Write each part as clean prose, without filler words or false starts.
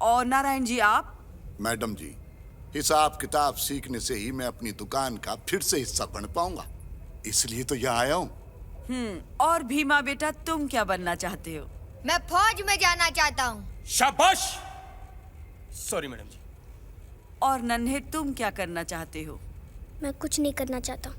और नारायण जी आप? मैडम जी, हिसाब किताब सीखने से ही मैं अपनी दुकान का फिर से हिस्सा बन पाऊंगा, इसलिए तो यहाँ आया हूँ। और भीमा बेटा तुम क्या बनना चाहते हो? मैं फौज में जाना चाहता हूँ। शाबाश। सॉरी मैडम जी। और नन्हे तुम क्या करना चाहते हो? मैं कुछ नहीं करना चाहता।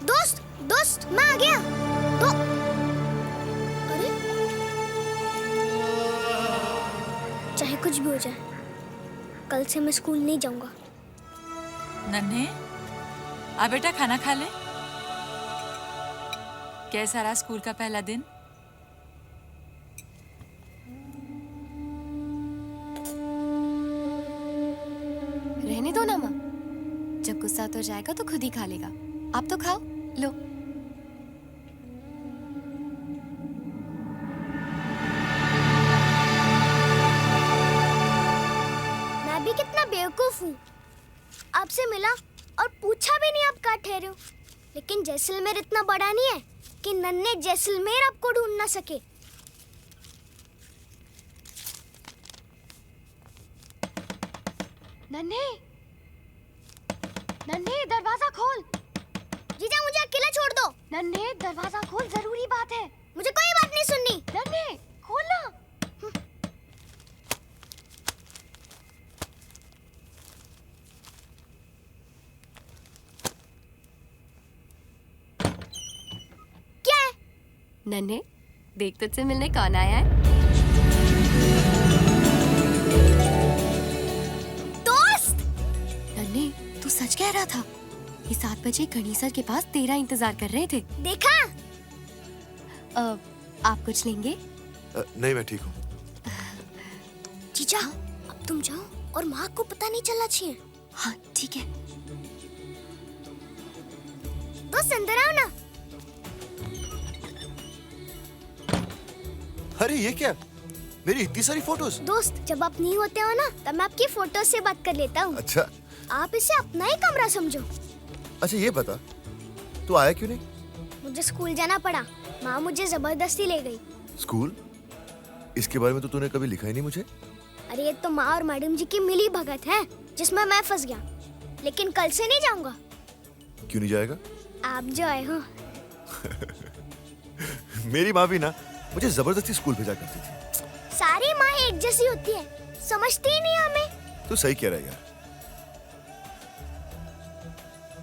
दोस्त दोस्त मैं आ गया। तो अरे चाहे कुछ भी हो जाए, कल से मैं स्कूल नहीं जाऊंगा। नन्हे, आ बेटा खाना खा ले। कैसा रहा स्कूल का पहला दिन? रहने दो ना माँ, जब गुस्सा उतर जाएगा तो खुद ही खा लेगा। आप तो खाओ, लो। मैं भी कितना बेवकूफ हूँ, आपसे मिला और पूछा भी नहीं आप कहाँ ठहरे हो। लेकिन जैसलमेर इतना बड़ा नहीं है कि नन्हे जैसलमेर आपको ढूंढ ना सके। नन्हे, नन्हे दरवाजा खोल। जीजा मुझे अकेला छोड़ दो। नन्हे दरवाजा खोल, जरूरी बात है। मुझे कोई बात नहीं सुननी। नन्हे खोल ना। क्या है? नन्हे देख, तुझसे मिलने कौन आया है। दोस्त! नन्हे तू सच कह रहा था। ये 7 बजे गणेश सर के पास तेरा इंतजार कर रहे थे। देखा? आप कुछ लेंगे? नहीं, मैं ठीक हूँ। जीजा अब तुम जाओ और माँ को पता नहीं चलना चाहिए। हाँ ठीक है। दोस्त अंदर आओ ना। अरे ये क्या, मेरी इतनी सारी फोटोज। दोस्त जब आप नहीं होते हो ना, तब मैं आपकी फोटो से बात कर लेता हूँ। अच्छा आप इसे अपना ही कमरा समझो। अच्छा, ये बता तू आया क्यों नहीं? मुझे स्कूल जाना पड़ा, माँ मुझे जबरदस्ती ले गई। स्कूल? इसके बारे में तो तूने कभी लिखा ही नहीं मुझे। अरे ये तो माँ और मैडम जी की मिली भगत है, जिसमें मैं फंस गया। लेकिन कल से नहीं जाऊंगा। क्यों नहीं जाएगा? आप जो आए हो। मेरी माँ भी ना मुझे जबरदस्ती स्कूल भेजा करती थी। सारी माँ एक जैसी होती है, समझती ही नहीं हमें। तू सही कह रहा है यार।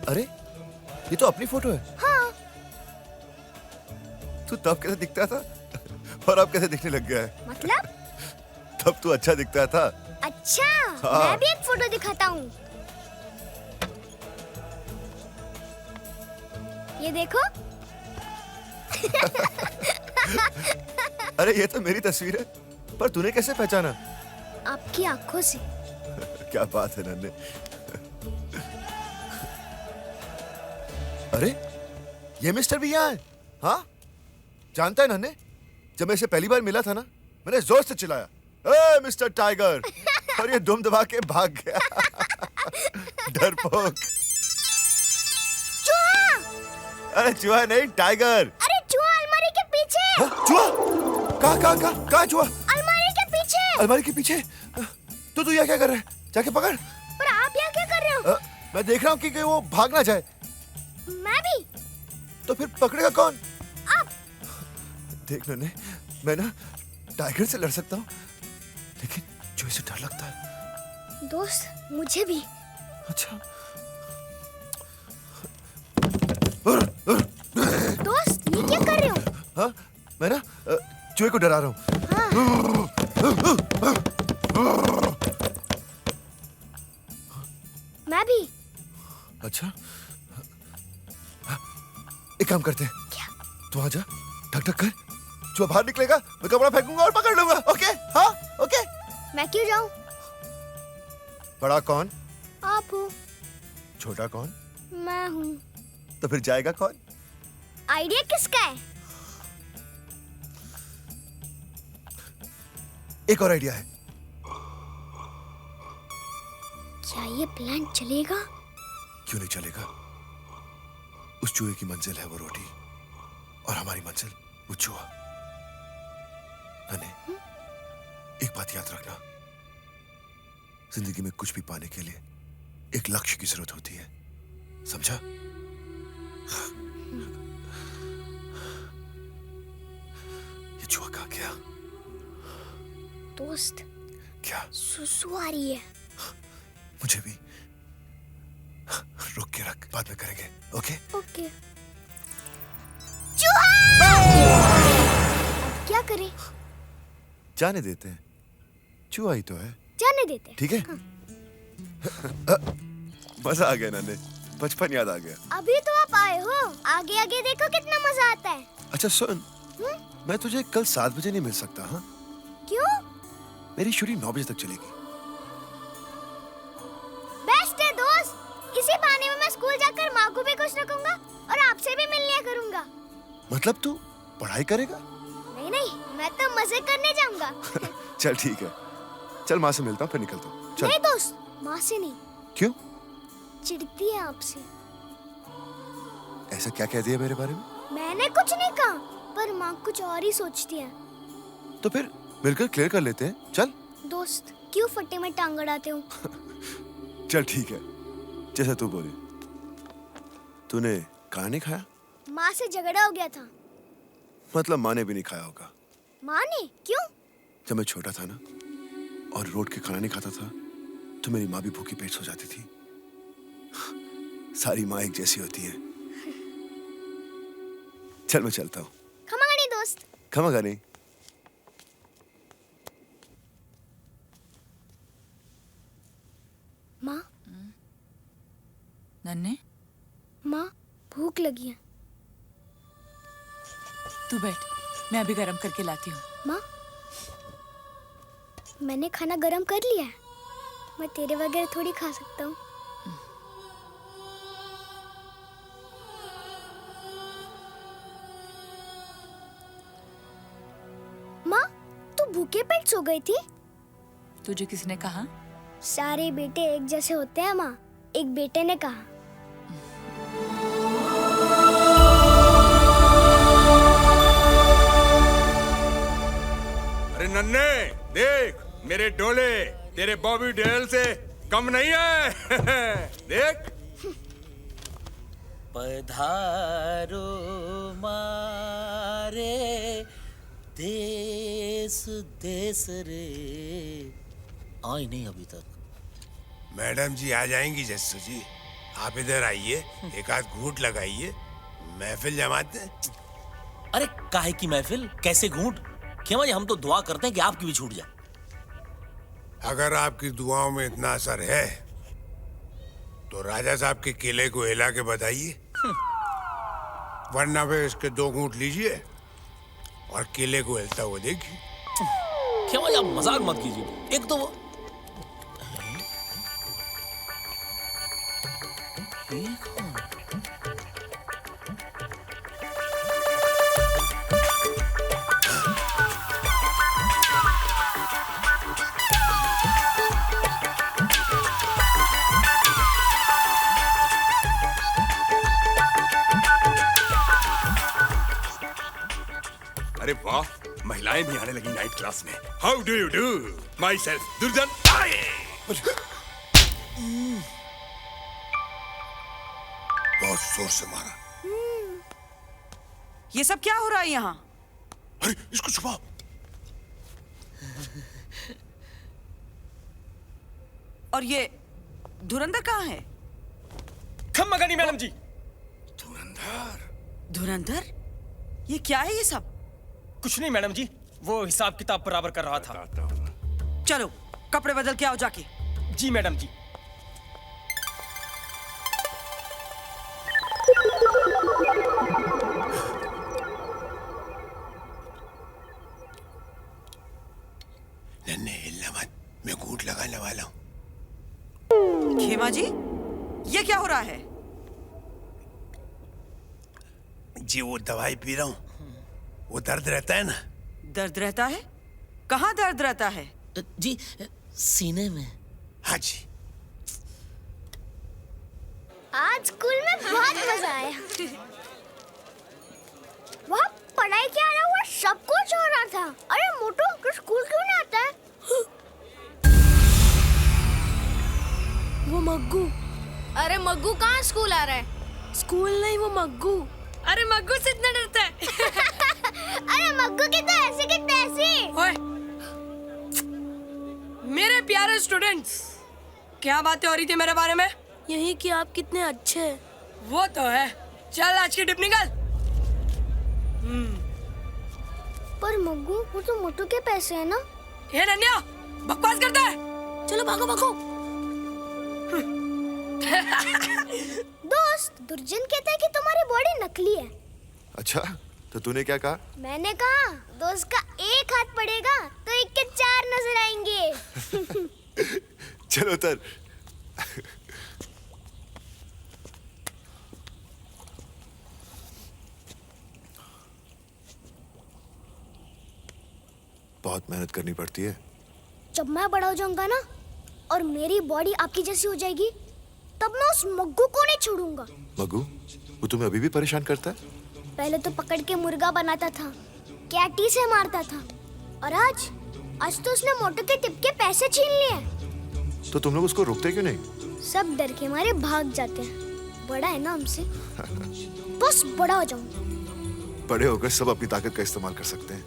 अरे ये तो अपनी फोटो है। हाँ। तू तब कैसे दिखता था और अब कैसे दिखने लग गया है? मतलब? तब तू अच्छा दिखता था। अच्छा हाँ। मैं भी एक फोटो दिखाता हूँ। ये देखो। अरे ये तो मेरी तस्वीर है, पर तूने कैसे पहचाना? आपकी आंखों से। क्या बात है नन्हे। अरे ये मिस्टर भी यहाँ है। हाँ जानता है नन्हे, जब मैं इसे पहली बार मिला था ना, मैंने जोर से चिल्लाया, ए मिस्टर टाइगर, और ये दुम दबा के भाग गया। डरपोक। चूहा! अरे चूहा नहीं, टाइगर। अरे चूहा अलमारी के पीछे। हाँ, चूहा? कहाँ चूहा? अलमारी के पीछे। अलमारी के पीछे? तो तू यहाँ क्या कर रहा है? जाके पकड़। पर आप यहाँ क्या कर रहे हो? मैं देख रहा हूँ कि वो भाग ना जाए। मैं भी। तो फिर पकड़ेगा कौन? आप। देख नन्हे, मैं ना टाइगर से लड़ सकता हूँ, लेकिन चूहे से डर लगता है। दोस्त मुझे भी। अच्छा। दोस्त ये क्या कर रहे हो? हाँ मैं ना चूहे को डरा रहा हूँ। हाँ। मैं भी। अच्छा एक काम करते हैं। क्या? तू आ जा, ठक ठक कर, जो बाहर निकलेगा मैं कपड़ा फेंकूंगा और पकड़ लूंगा। ओके? हाँ ओके। मैं क्यों जाऊं? बड़ा कौन? आप हो। छोटा कौन? मैं हूँ। तो फिर जाएगा कौन? आइडिया किसका है? एक और आइडिया है। क्या ये प्लान चलेगा? क्यों नहीं चलेगा? उस चूहे की मंजिल है वो रोटी और हमारी मंजिल वो चूहा। नन्हे, एक बात याद रखना, जिंदगी में कुछ भी पाने के लिए एक लक्ष्य की जरूरत होती है, समझा? ये चूहा कहाँ गया? दोस्त, क्या? सुसु आ रही है। मुझे भी। रुक के रख, बाद में करेंगे। ओके? ओके। चूहा! अब क्या करें? जाने देते हैं, चूहा ही तो है। जाने देते हैं। ठीक है? मजा आ गया नन्हे, बचपन याद आ गया। अभी तो आप आए हो, आगे आगे देखो कितना मजा आता है। अच्छा सुन, मैं तुझे कल 7 बजे नहीं मिल सकता। हाँ? क्यों? मेरी शूटिंग 9 बजे तक चलेगी। बेस्ट है दोस्त, इसी बहाने में मैं स्कूल जाकर माँ को भी खुश रखूंगा और आपसे भी मिल लिया करूंगा। मतलब तू पढ़ाई करेगा? नहीं नहीं, मैं तो मजे करने जाऊंगा। चल ठीक है, चल माँ से मिलता हूँ फिर निकलता हूँ। चल। नहीं दोस्त, माँ से नहीं। क्यों? चिढ़ती है आपसे। ऐसा क्या कह दिया मेरे बारे में? मैंने कुछ नहीं कहा, पर माँ कुछ और ही सोचती है। तो फिर मिलकर क्लियर कर लेते हैं। चल। दोस्त, क्यों फट्टे में टांग अड़ाते हो? चल ठीक है, जैसा तू बोले। तूने खाना नहीं खाया? माँ से झगड़ा हो गया था। मतलब माँ ने भी नहीं खाया होगा। माँ ने? क्यों? जब मैं छोटा था ना और रोड के खाना नहीं खाता था तो मेरी माँ भी भूखी पेट सो जाती थी। सारी माँ एक जैसी होती है। चल मैं चलता हूँ। खमागनी दोस्त। खमागनी। माँ। नन्हे, माँ, भूख लगी है। तू बैठ, मैं अभी गरम करके लाती हूँ। माँ, मैंने खाना गरम कर लिया है, मैं तेरे बगैर थोड़ी खा सकता हूँ। माँ, तू भूखे पेट सो गई थी? तुझे किसने कहा? सारे बेटे एक जैसे होते हैं माँ, एक बेटे ने कहा। अरे नन्हे, देख मेरे डोले तेरे बॉबी डेल से कम नहीं है। देख। पधारो मारे देश देश रे। आई नहीं अभी तक। मैडम जी आ जाएंगी जस्सू जी, आप इधर आइए, एक आध घूंट लगाइए, महफिल जमाते हैं। अरे काहे की महफिल, कैसे घूंट? खेमा जी हम तो दुआ करते हैं कि आपकी भी छूट जाए। अगर आपकी दुआओं में इतना असर है तो राजा साहब के किले को हिला के बताइए, वरना फिर इसके 2 घूंट लीजिए और किले को हिलता हुआ देखिए। खेमा जी आप मजाक मत कीजिए। एक तो वो अरे वाह, महिलाएं भी आने लगी नाइट क्लास में। How do you do? My self दुर्जन। बहुत जोर से मारा। ये सब क्या हो रहा है यहाँ? अरे इसको छुपाओ। और ये धुरंधर कहाँ है? खम्मगनी मैडम जी। धुरंधर? धुरंधर? ये क्या है ये सब? कुछ नहीं मैडम जी, वो हिसाब किताब बराबर कर रहा था। चलो कपड़े बदल के आओ जाके। जी मैडम जी। मैं घूंट लगाने वाला हूँ। खेमा जी, ये क्या हो रहा है? जी वो दवाई पी रहा हूँ, वो दर्द रहता है ना। दर्द रहता है? कहाँ दर्द रहता है? जी सीने में। हाँ जी। आज स्कूल में बहुत मजा आया। वहाँ पढ़ाई क्या रहा हुआ सब कुछ हो रहा था। अरे मोटू, तू स्कूल क्यों नहीं आता है? वो मग्गू। अरे मग्गू कहाँ स्कूल आ रहा है? स्कूल नहीं, वो मग्गू। अरे मग्गू से इतना डरता है। अरे मग्गू की तो ऐसे की तैसी। ओए, मेरे प्यारे स्टूडेंट्स, क्या बातें हो रही थी मेरे बारे में? यही कि आप कितने अच्छे हैं। वो तो है। चल आज की टिप निकल। पर मग्गू, वो तो मोटू के पैसे है ना? ये नन्या बकवास करता है। चलो भागो भागो। दोस्त, दुर्जन कहता है कि तुम्हारी बॉडी नकली है। अच्छा, तो तूने क्या कहा? मैंने कहा दोस्त का एक हाथ पड़ेगा तो एक के चार नजर आएंगे। चलो उतर। बहुत मेहनत करनी पड़ती है। जब मैं बड़ा हो जाऊंगा ना और मेरी बॉडी आपकी जैसी हो जाएगी, तब मैं उस मग्गू को नहीं छोड़ूंगा। मग्गू, वो तुम्हें अभी भी परेशान करता है? पहले तो पकड़ के मुर्गा बनाता था, कैटी से मारता था, और आज तो उसने मोटू के टिप के पैसे छीन लिए। तो तुम लोग उसको रोकते क्यों नहीं? सब डर के मारे भाग जाते हैं। बड़ा है ना हमसे। बस बड़ा हो जाऊं। बड़े होकर सब अपनी ताकत का इस्तेमाल कर सकते हैं,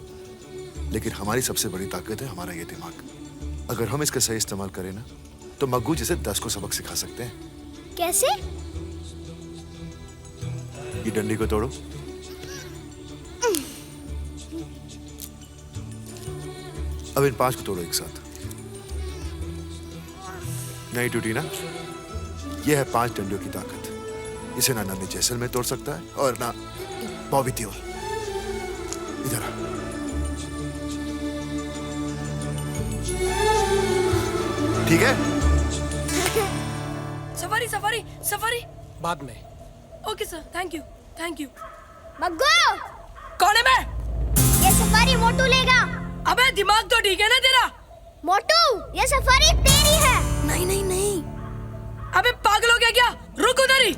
लेकिन हमारी सबसे बड़ी ताकत है हमारा ये दिमाग। अगर हम इसका सही इस्तेमाल करें ना, तो मग्गू जैसे 10 को सबक सिखा सकते हैं। कैसे? ये डंडी को तोड़ो। अब इन 5 को तोड़ो एक साथ। नहीं टूटी ना? ये है 5 डंडियों की ताकत। इसे ना नन्हे जैसलमेर तोड़ सकता है और ना बॉबी देओल। इधर आ। ठीक है? Safari safari safari. बाद में। Okay sir, thank you thank you. Maggu, कौन है मैं? ये सफारी मोटू लेगा। अबे दिमाग तो ठीक है ना तेरा? मोटू, ये सफारी तेरी है। नहीं नहीं नहीं। अबे पागल हो गया क्या? रुक उधर ही।